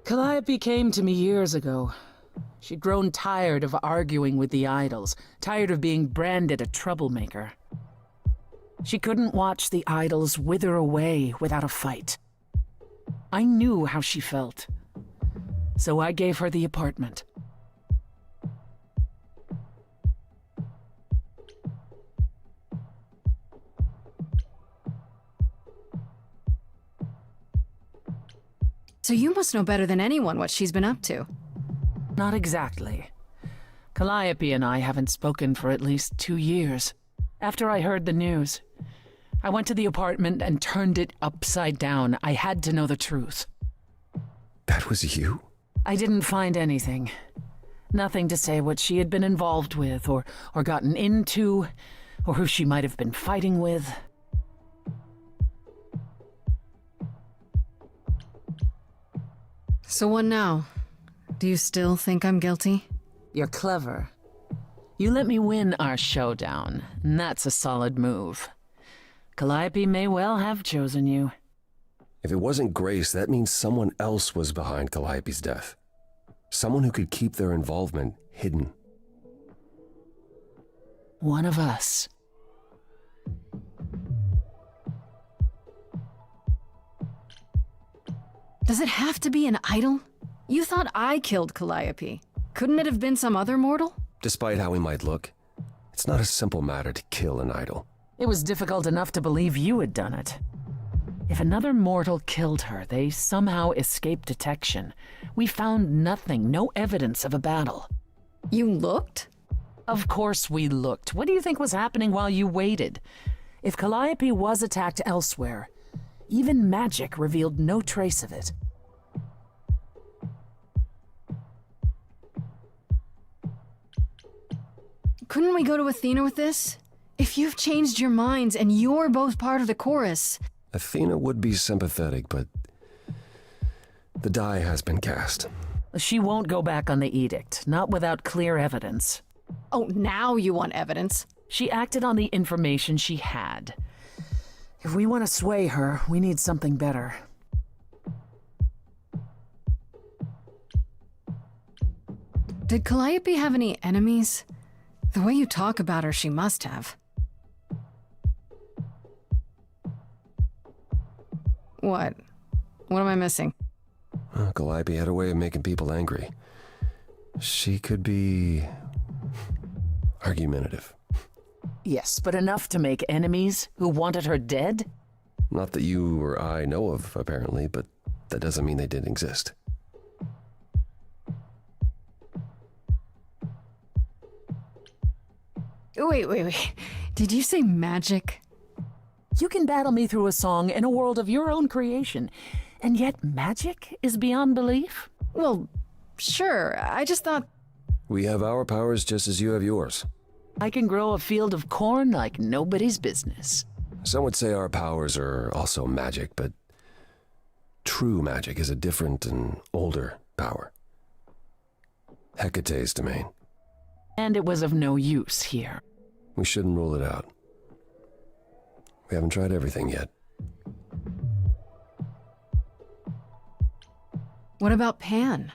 Calliope came to me years ago. She'd grown tired of arguing with the idols, tired of being branded a troublemaker. She couldn't watch the idols wither away without a fight. I knew how she felt, so I gave her the apartment. So you must know better than anyone what she's been up to. Not exactly. Calliope and I haven't spoken for at least 2 years. After I heard the news, I went to the apartment and turned it upside down. I had to know the truth. That was you? I didn't find anything. Nothing to say what she had been involved with, or gotten into, or who she might have been fighting with. So what now? Do you still think I'm guilty? You're clever. You let me win our showdown, and that's a solid move. Calliope may well have chosen you. If it wasn't Grace, that means someone else was behind Calliope's death. Someone who could keep their involvement hidden. One of us. Does it have to be an idol? You thought I killed Calliope. Couldn't it have been some other mortal? Despite how he might look, it's not a simple matter to kill an idol. It was difficult enough to believe you had done it. If another mortal killed her, they somehow escaped detection. We found nothing, no evidence of a battle. You looked? Of course we looked. What do you think was happening while you waited? If Calliope was attacked elsewhere, even magic revealed no trace of it. Couldn't we go to Athena with this? If you've changed your minds and you're both part of the chorus. Athena would be sympathetic, but the die has been cast. She won't go back on the edict, not without clear evidence. Oh, now you want evidence? She acted on the information she had. If we want to sway her, we need something better. Did Calliope have any enemies? The way you talk about her, she must have. What? What am I missing? Calliope had a way of making people angry. She could be argumentative. Yes, but enough to make enemies who wanted her dead? Not that you or I know of, apparently, but that doesn't mean they didn't exist. Wait. Did you say magic? You can battle me through a song in a world of your own creation, and yet magic is beyond belief? Well, sure. I just thought... We have our powers just as you have yours. I can grow a field of corn like nobody's business. Some would say our powers are also magic, but true magic is a different and older power. Hecate's domain. And it was of no use here. We shouldn't rule it out. We haven't tried everything yet. What about Pan?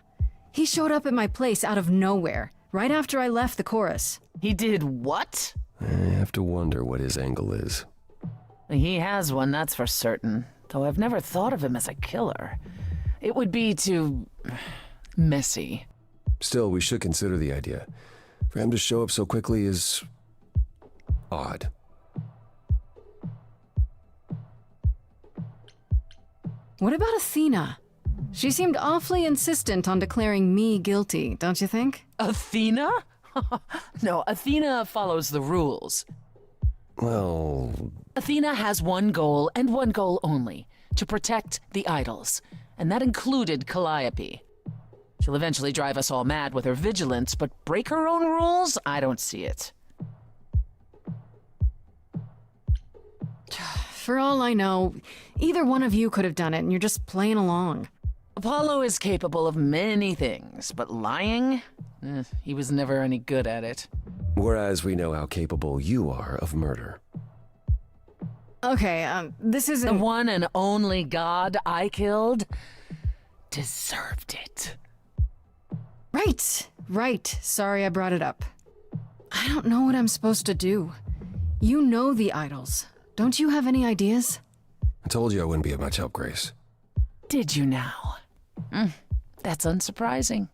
He showed up at my place out of nowhere, right after I left the chorus. He did what? I have to wonder what his angle is. He has one, that's for certain, though I've never thought of him as a killer. It would be too... messy. Still, we should consider the idea. For him to show up so quickly is... odd. What about Athena? She seemed awfully insistent on declaring me guilty, don't you think? Athena? No, Athena follows the rules. Well... Athena has one goal, and one goal only, to protect the idols, and that included Calliope. She'll eventually drive us all mad with her vigilance, but break her own rules? I don't see it. For all I know, either one of you could have done it, and you're just playing along. Apollo is capable of many things, but lying? He was never any good at it. Whereas we know how capable you are of murder. Okay, this isn't... The one and only god I killed? deserved it. Right. Sorry I brought it up. I don't know what I'm supposed to do. You know the idols. Don't you have any ideas? I told you I wouldn't be of much help, Grace. Did you now? That's unsurprising.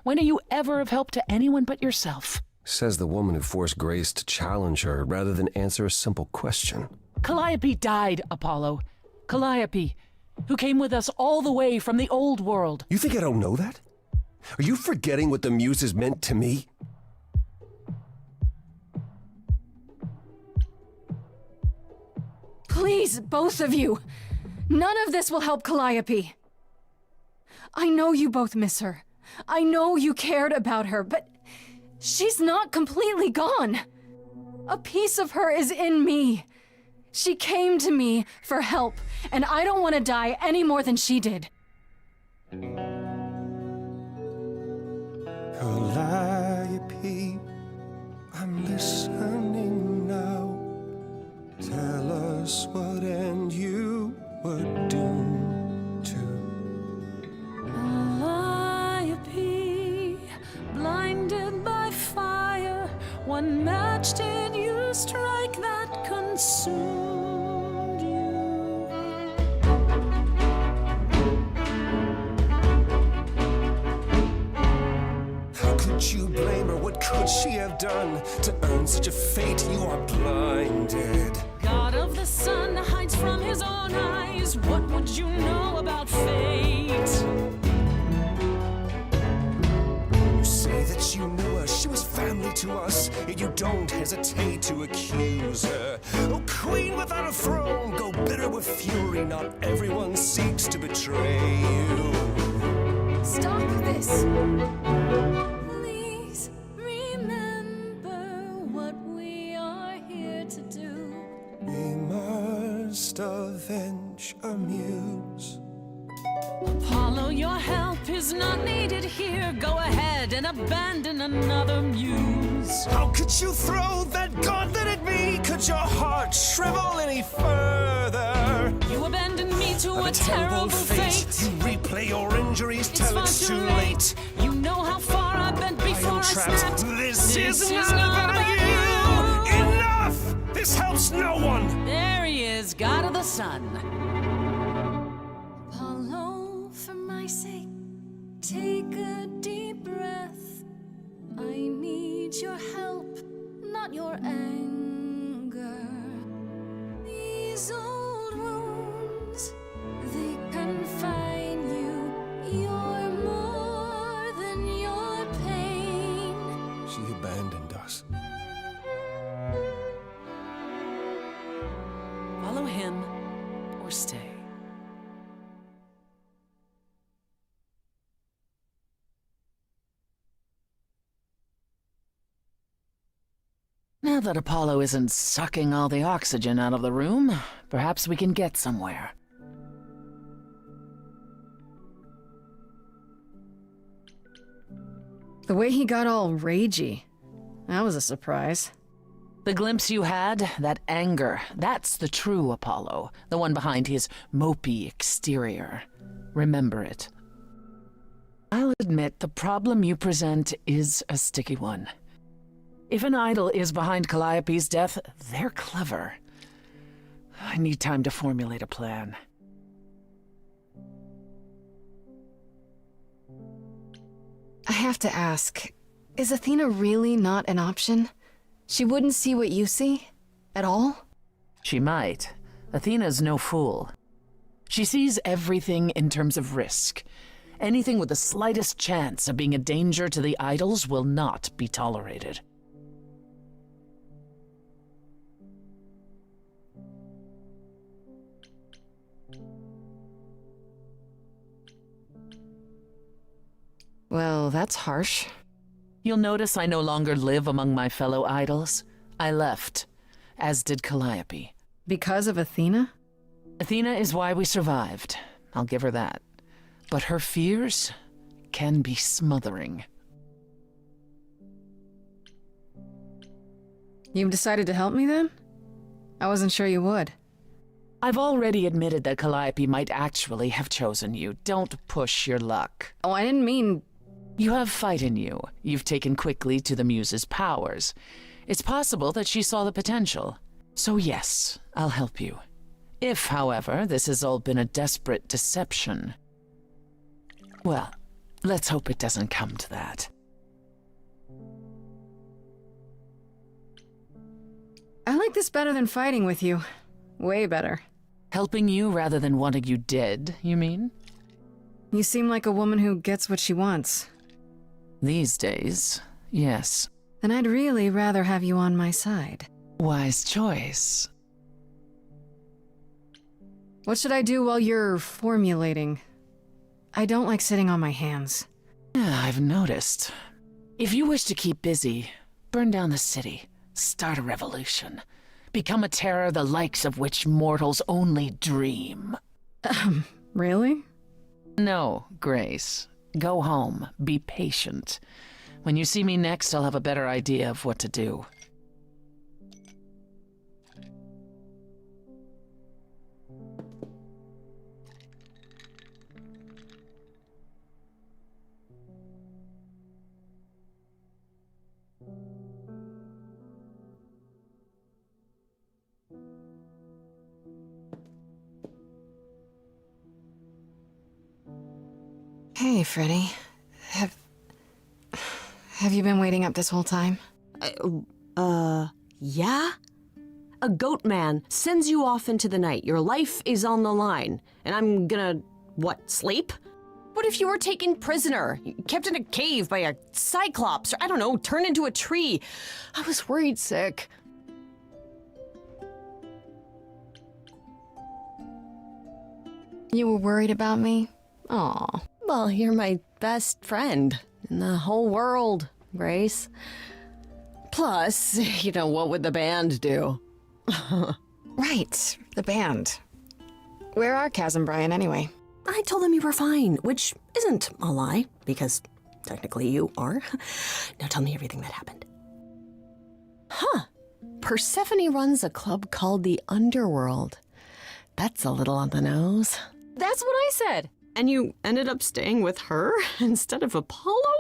When are you ever of help to anyone but yourself? Says the woman who forced Grace to challenge her rather than answer a simple question. Calliope died, Apollo. Calliope, who came with us all the way from the old world. You think I don't know that? Are you forgetting what the Muses meant to me? Please, both of you. None of this will help Calliope. I know you both miss her. I know you cared about her, but she's not completely gone. A piece of her is in me. She came to me for help, and I don't want to die any more than she did. Calliope, I'm listening now. Tell us what end you were doomed to. Calliope, blinded by fire, one match did you strike that consumed you. How could you blame her? What could she have done to earn such a fate? You are blinded. God of the sun hides from his own eyes. What would you know about fate? You say that you knew her, she was family to us, yet you don't hesitate to accuse her. Oh, queen without a throne, go bitter with fury. Not everyone seeks to betray you. Stop this. Please remember what we are here to do. We must avenge our muse. Apollo, your help is not needed here. Go ahead and abandon another muse. How could you throw that gauntlet at me? Could your heart shrivel any further? You abandoned me to a terrible fate. You replay your injuries It's till far it's too too late. You know how far I've been before I Trapped. snapped. This is not about you. Enough! This helps no one. There he is, God of the sun. Apollo, for my sake, take a deep breath. I need your help, not your anger. These old wounds, they confine you. You're more than your pain. She abandoned us. Follow him or stay. Now that Apollo isn't sucking all the oxygen out of the room, perhaps we can get somewhere. The way he got all ragey, that was a surprise. The glimpse you had, that anger, that's the true Apollo, the one behind his mopey exterior. Remember it. I'll admit the problem you present is a sticky one. If an idol is behind Calliope's death, they're clever. I need time to formulate a plan. I have to ask, is Athena really not an option? She wouldn't see what you see? At all? She might. Athena's no fool. She sees everything in terms of risk. Anything with the slightest chance of being a danger to the idols will not be tolerated. Well, that's harsh. You'll notice I no longer live among my fellow idols. I left, as did Calliope. Because of Athena? Athena is why we survived. I'll give her that. But her fears can be smothering. You've decided to help me then? I wasn't sure you would. I've already admitted that Calliope might actually have chosen you. Don't push your luck. Oh, I didn't mean... You have fight in you. You've taken quickly to the Muse's powers. It's possible that she saw the potential. So yes, I'll help you. If, however, this has all been a desperate deception, well, let's hope it doesn't come to that. I like this better than fighting with you. Way better. Helping you rather than wanting you dead, you mean? You seem like a woman who gets what she wants. These days, yes. And I'd really rather have you on my side. Wise choice. What should I do while you're formulating? I don't like sitting on my hands. Yeah, I've noticed. If you wish to keep busy, burn down the city, start a revolution, become a terror the likes of which mortals only dream. Really? No, Grace. Go home. Be patient. When you see me next, I'll have a better idea of what to do. Hey, Freddy. Have you been waiting up this whole time? Yeah? A goat man sends you off into the night. Your life is on the line. And I'm gonna, what, sleep? What if you were taken prisoner, kept in a cave by a cyclops, or I don't know, turned into a tree? I was worried sick. You were worried about me? Aw. Well, you're my best friend in the whole world, Grace. Plus, what would the band do? Right, the band. Where are Kaz and Brian anyway? I told them you were fine, which isn't a lie, because technically you are. Now tell me everything that happened. Huh. Persephone runs a club called the Underworld. That's a little on the nose. That's what I said. And you ended up staying with her instead of Apollo?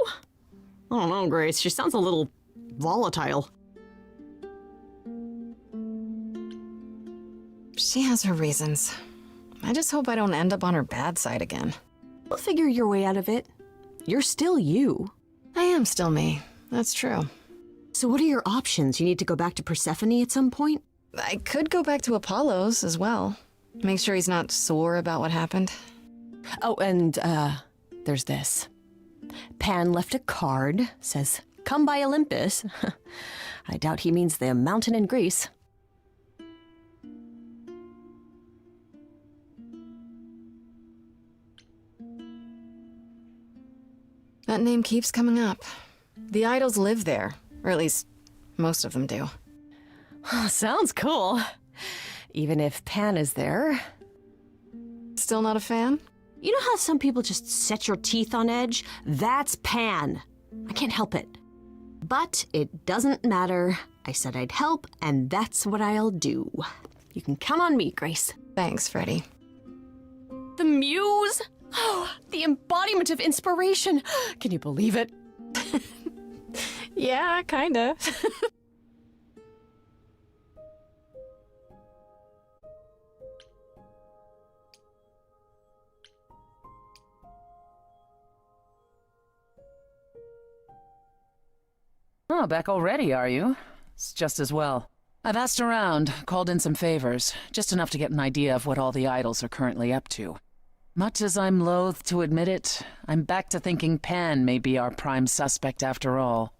I don't know, Grace. She sounds a little volatile. She has her reasons. I just hope I don't end up on her bad side again. You'll figure your way out of it. You're still you. I am still me. That's true. So what are your options? You need to go back to Persephone at some point? I could go back to Apollo's as well. Make sure he's not sore about what happened. Oh, and, there's this. Pan left a card, says, "Come by Olympus." I doubt he means the mountain in Greece. That name keeps coming up. The idols live there, or at least most of them do. Sounds cool. Even if Pan is there. Still not a fan? You know how some people just set your teeth on edge? That's Pan. I can't help it. But it doesn't matter. I said I'd help, and that's what I'll do. You can count on me, Grace. Thanks, Freddy. The muse? Oh, the embodiment of inspiration. Can you believe it? Yeah, kinda. Oh, back already, are you? It's just as well. I've asked around, called in some favors, just enough to get an idea of what all the idols are currently up to. Much as I'm loath to admit it, I'm back to thinking Pan may be our prime suspect after all.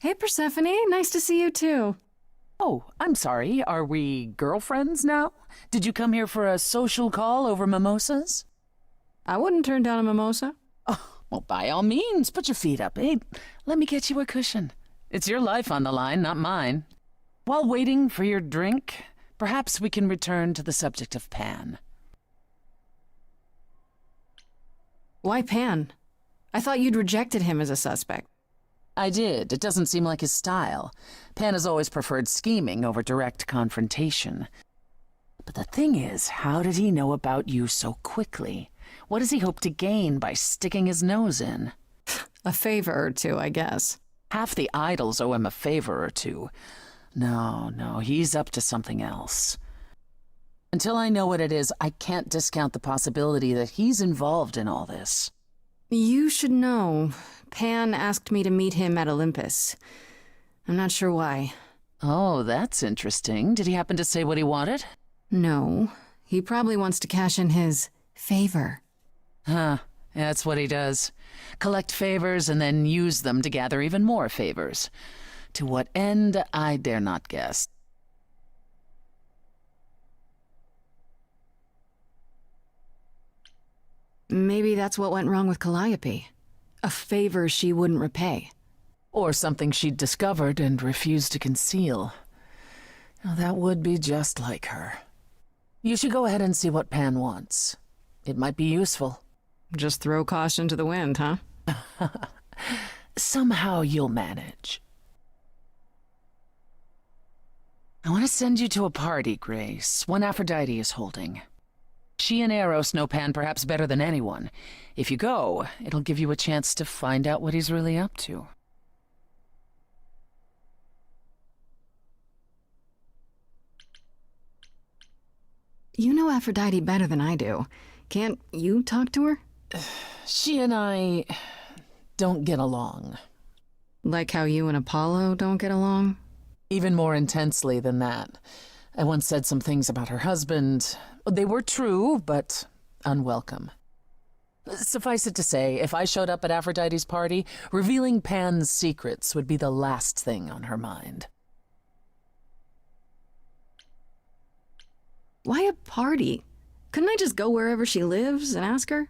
Hey, Persephone. Nice to see you, too. Oh, I'm sorry. Are we girlfriends now? Did you come here for a social call over mimosas? I wouldn't turn down a mimosa. Oh, well, by all means, put your feet up. Hey, let me get you a cushion. It's your life on the line, not mine. While waiting for your drink, perhaps we can return to the subject of Pan. Why Pan? I thought you'd rejected him as a suspect. I did. It doesn't seem like his style. Pan has always preferred scheming over direct confrontation. But the thing is, how did he know about you so quickly? What does he hope to gain by sticking his nose in? A favor or two, I guess. Half the idols owe him a favor or two. No, he's up to something else. Until I know what it is, I can't discount the possibility that he's involved in all this. You should know. Pan asked me to meet him at Olympus. I'm not sure why. Oh, that's interesting. Did he happen to say what he wanted? No. He probably wants to cash in his favor. Huh. That's what he does. Collect favors and then use them to gather even more favors. To what end, I dare not guess. Maybe that's what went wrong with Calliope. A favor she wouldn't repay. Or something she'd discovered and refused to conceal. Now, that would be just like her. You should go ahead and see what Pan wants. It might be useful. Just throw caution to the wind, huh? Somehow you'll manage. I want to send you to a party, Grace, one Aphrodite is holding. She and Eros know Pan perhaps better than anyone. If you go, it'll give you a chance to find out what he's really up to. You know Aphrodite better than I do. Can't you talk to her? She and I don't get along. Like how you and Apollo don't get along? Even more intensely than that. I once said some things about her husband. They were true, but unwelcome. Suffice it to say, if I showed up at Aphrodite's party, revealing Pan's secrets would be the last thing on her mind. Why a party? Couldn't I just go wherever she lives and ask her?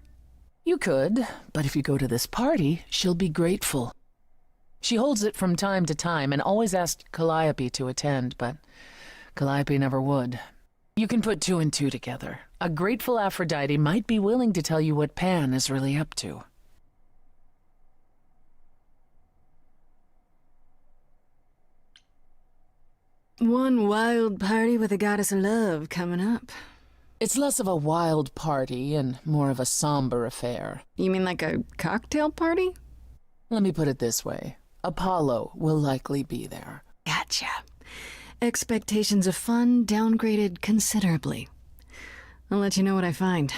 You could, but if you go to this party, she'll be grateful. She holds it from time to time and always asked Calliope to attend, but Calliope never would. You can put two and two together. A grateful Aphrodite might be willing to tell you what Pan is really up to. One wild party with a goddess of love coming up. It's less of a wild party and more of a somber affair. You mean like a cocktail party? Let me put it this way. Apollo will likely be there. Gotcha. Expectations of fun downgraded considerably. I'll let you know what I find.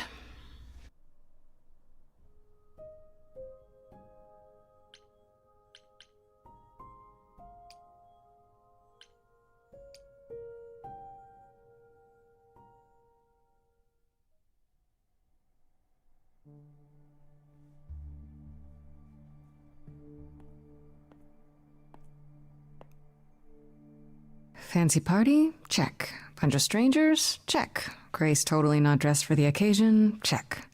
Fancy party? Check. Bunch of strangers? Check. Grace totally not dressed for the occasion? Check.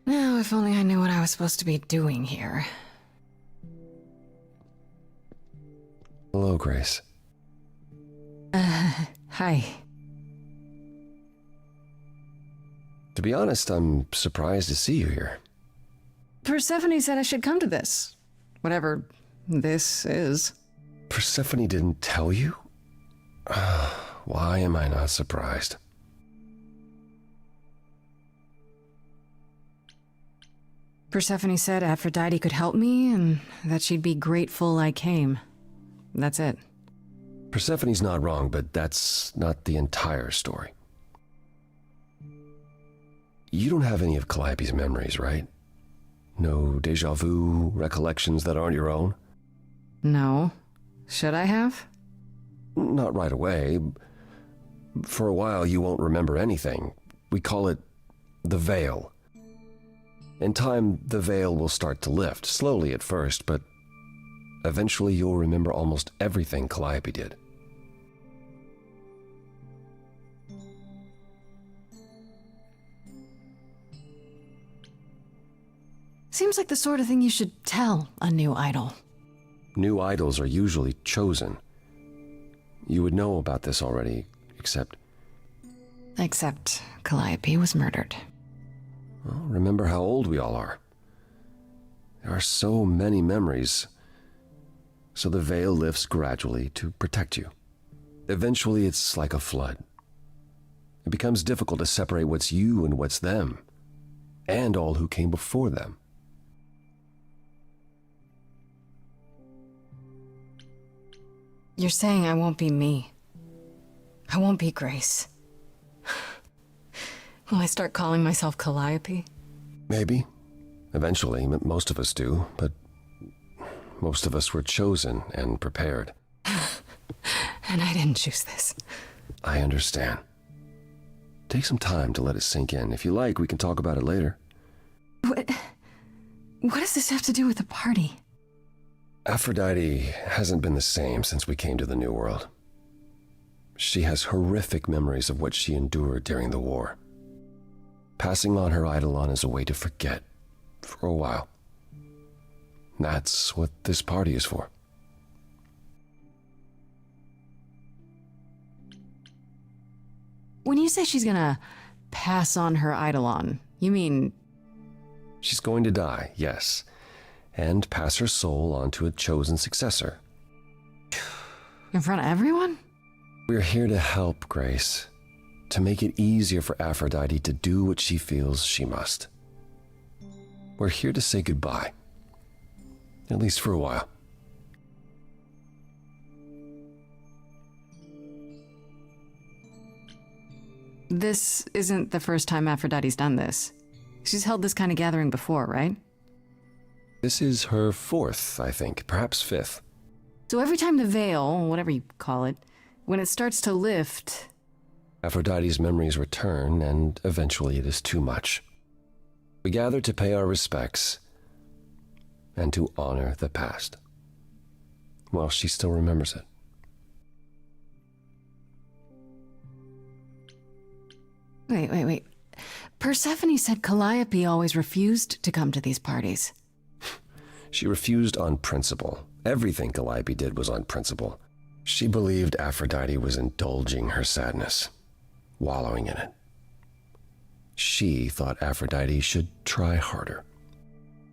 Now, if only I knew what I was supposed to be doing here. Hello, Grace. Hi. To be honest, I'm surprised to see you here. Persephone said I should come to this. Whatever this is. Persephone didn't tell you? Why am I not surprised? Persephone said Aphrodite could help me and that she'd be grateful I came. That's it. Persephone's not wrong, but that's not the entire story. You don't have any of Calliope's memories, right? No déjà vu recollections that aren't your own? No. Should I have? Not right away. For a while, you won't remember anything. We call it the veil. In time, the veil will start to lift, slowly at first, but eventually you'll remember almost everything Calliope did. Seems like the sort of thing you should tell a new idol. New idols are usually chosen. You would know about this already, except Calliope was murdered. well, remember how old we all are. There are so many memories, so the veil lifts gradually to protect you. Eventually, it's like a flood. It becomes difficult to separate what's you and what's them, and all who came before them. You're saying I won't be me. I won't be Grace. Will I start calling myself Calliope? Maybe. Eventually, most of us do, but most of us were chosen and prepared. And I didn't choose this. I understand. Take some time to let it sink in. If you like, we can talk about it later. What does this have to do with the party? Aphrodite hasn't been the same since we came to the New World. She has horrific memories of what she endured during the war. Passing on her eidolon is a way to forget, for a while. That's what this party is for. When you say she's gonna pass on her eidolon, you mean... She's going to die, yes, and pass her soul on to a chosen successor. in front of everyone? We're here to help, Grace. To make it easier for Aphrodite to do what she feels she must. We're here to say goodbye. At least for a while. This isn't the first time Aphrodite's done this. She's held this kind of gathering before, right? This is her fourth, I think, perhaps fifth. So every time the veil, whatever you call it, when it starts to lift... Aphrodite's memories return, and eventually it is too much. We gather to pay our respects and to honor the past. Well, she still remembers it. Wait. Persephone said Calliope always refused to come to these parties. She refused on principle. Everything Calliope did was on principle. She believed Aphrodite was indulging her sadness, wallowing in it. She thought Aphrodite should try harder.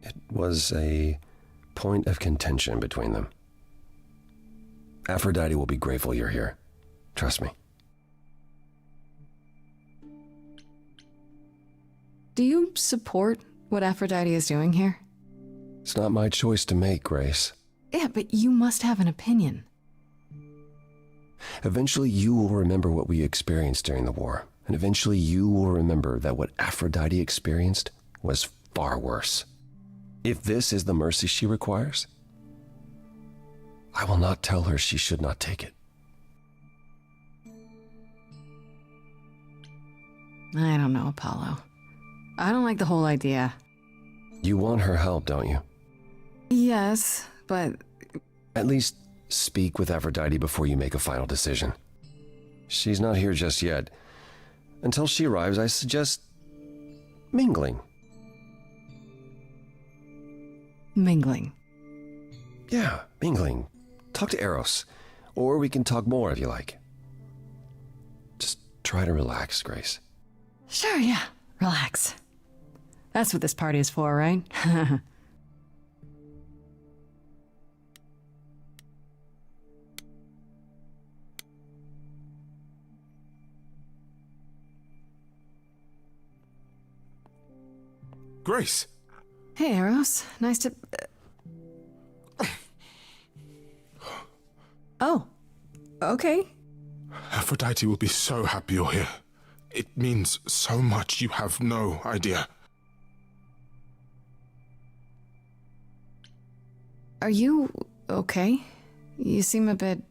It was a point of contention between them. Aphrodite will be grateful you're here. Trust me. Do you support what Aphrodite is doing here? It's not my choice to make, Grace. Yeah, but you must have an opinion. Eventually you will remember what we experienced during the war, and eventually you will remember that what Aphrodite experienced was far worse. If this is the mercy she requires, I will not tell her she should not take it. I don't know, Apollo. I don't like the whole idea. You want her help, don't you? Yes, but... At least speak with Aphrodite before you make a final decision. She's not here just yet. Until she arrives, I suggest mingling. Mingling. Yeah, mingling. Talk to Eros. Or we can talk more if you like. Just try to relax, Grace. Sure, yeah. Relax. That's what this party is for, right? Grace! Hey, Eros. Nice to... Oh. Okay. Aphrodite will be so happy you're here. It means so much you have no idea. Are you okay? You seem a bit...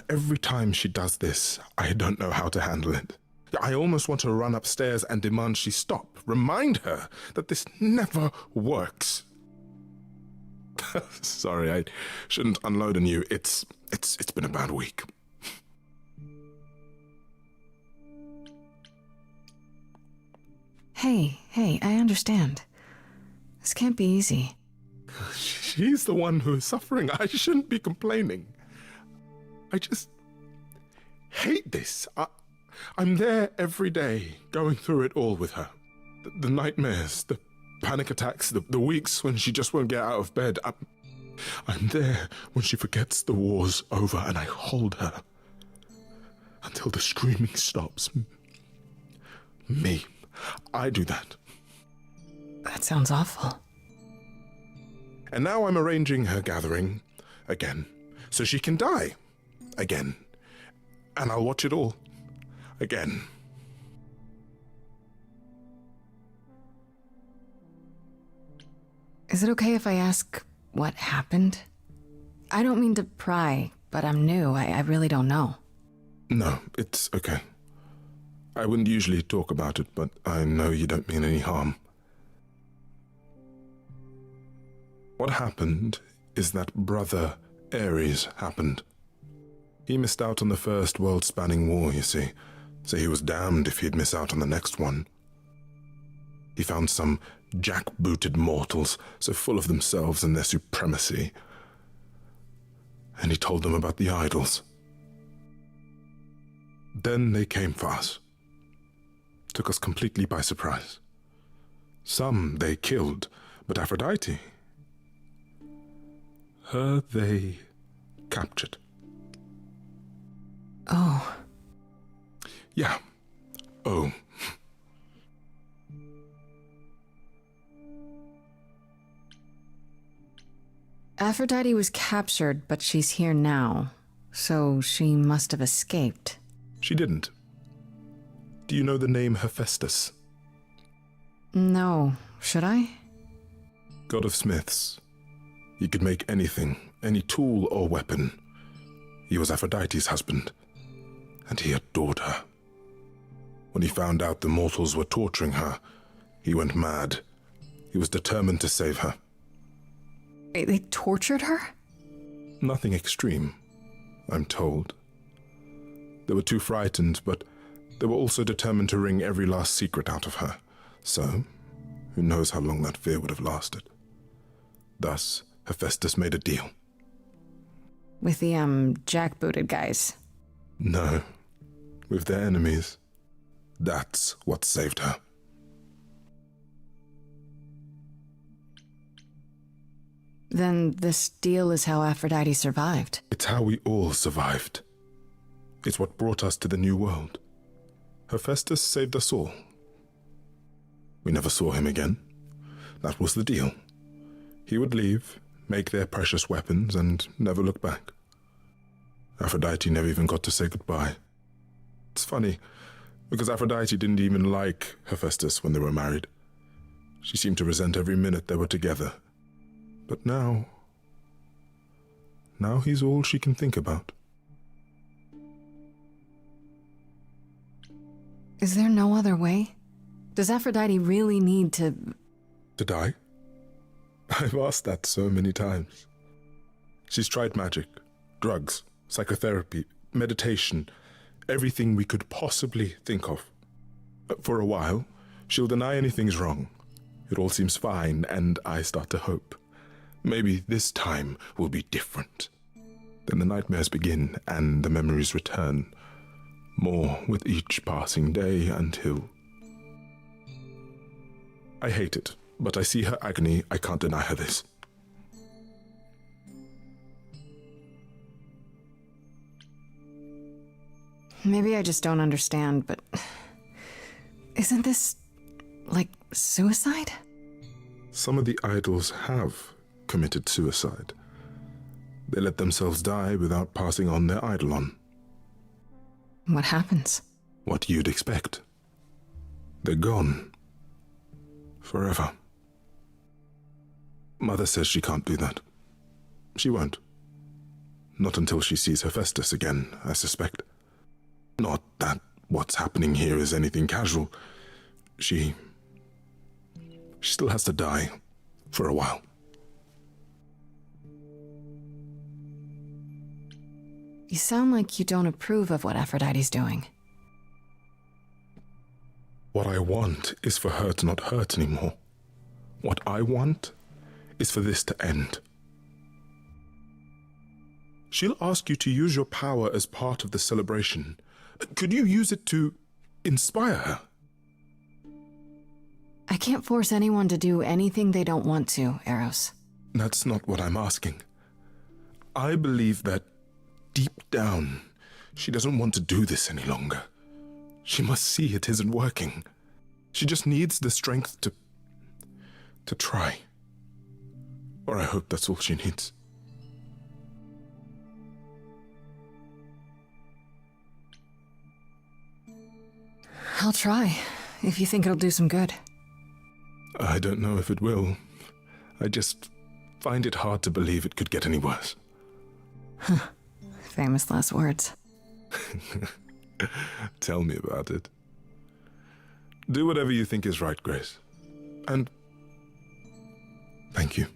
Every time she does this, I don't know how to handle it. I almost want to run upstairs and demand she stop. Remind her that this never works. Sorry, I shouldn't unload on you. It's been a bad week. Hey, I understand. This can't be easy. She's the one who is suffering. I shouldn't be complaining. I just hate this. I'm there every day, going through it all with her. The nightmares, the panic attacks, the weeks when she just won't get out of bed. I'm there when she forgets the war's over, and I hold her until the screaming stops. Me. I do that. That sounds awful. And now I'm arranging her gathering again, so she can die again. And I'll watch it all again. Is it okay if I ask what happened? I don't mean to pry, but I'm new. I really don't know. No, it's okay. I wouldn't usually talk about it, but I know you don't mean any harm. What happened is that Brother Ares happened. He missed out on the first world-spanning war, you see, so he was damned if he'd miss out on the next one. He found some jackbooted mortals so full of themselves and their supremacy, and he told them about the idols. Then they came for us. Took us completely by surprise. Some they killed, but Aphrodite, her they captured. Oh. Yeah. Oh. Aphrodite was captured, but she's here now, so she must have escaped. She didn't. Do you know the name Hephaestus? No. Should I? God of smiths. He could make anything, any tool or weapon. He was Aphrodite's husband, and he adored her. When he found out the mortals were torturing her, he went mad. He was determined to save her. They tortured her? Nothing extreme, I'm told. They were too frightened, but they were also determined to wring every last secret out of her. So, who knows how long that fear would have lasted. Thus, Hephaestus made a deal. With the, jackbooted guys. No, with their enemies. That's what saved her. Then this deal is how Aphrodite survived. It's how we all survived. It's what brought us to the new world. Hephaestus saved us all. We never saw him again. That was the deal. He would leave, make their precious weapons, and never look back. Aphrodite never even got to say goodbye. It's funny, because Aphrodite didn't even like Hephaestus when they were married. She seemed to resent every minute they were together. But now he's all she can think about. Is there no other way? Does Aphrodite really need to... To die? I've asked that so many times. She's tried magic, drugs, psychotherapy, meditation, everything we could possibly think of. For a while, she'll deny anything's wrong. It all seems fine, and I start to hope. Maybe this time will be different. Then the nightmares begin, and the memories return. More with each passing day until... I hate it, but I see her agony. I can't deny her this. Maybe I just don't understand, but... Isn't this... like suicide? Some of the idols have committed suicide. They let themselves die without passing on their eidolon. What happens? What you'd expect. They're gone. Forever. Mother says she can't do that. She won't. Not until she sees Hephaestus again, I suspect. Not that what's happening here is anything casual. She still has to die for a while. You sound like you don't approve of what Aphrodite's doing. What I want is for her to not hurt anymore. What I want is for this to end. She'll ask you to use your power as part of the celebration. Could you use it to inspire her? I can't force anyone to do anything they don't want to, Eros. That's not what I'm asking. I believe that deep down, she doesn't want to do this any longer. She must see it isn't working. She just needs the strength to try. Or I hope that's all she needs. I'll try, if you think it'll do some good. I don't know if it will. I just find it hard to believe it could get any worse. Famous last words. Tell me about it. Do whatever you think is right, Grace. And thank you.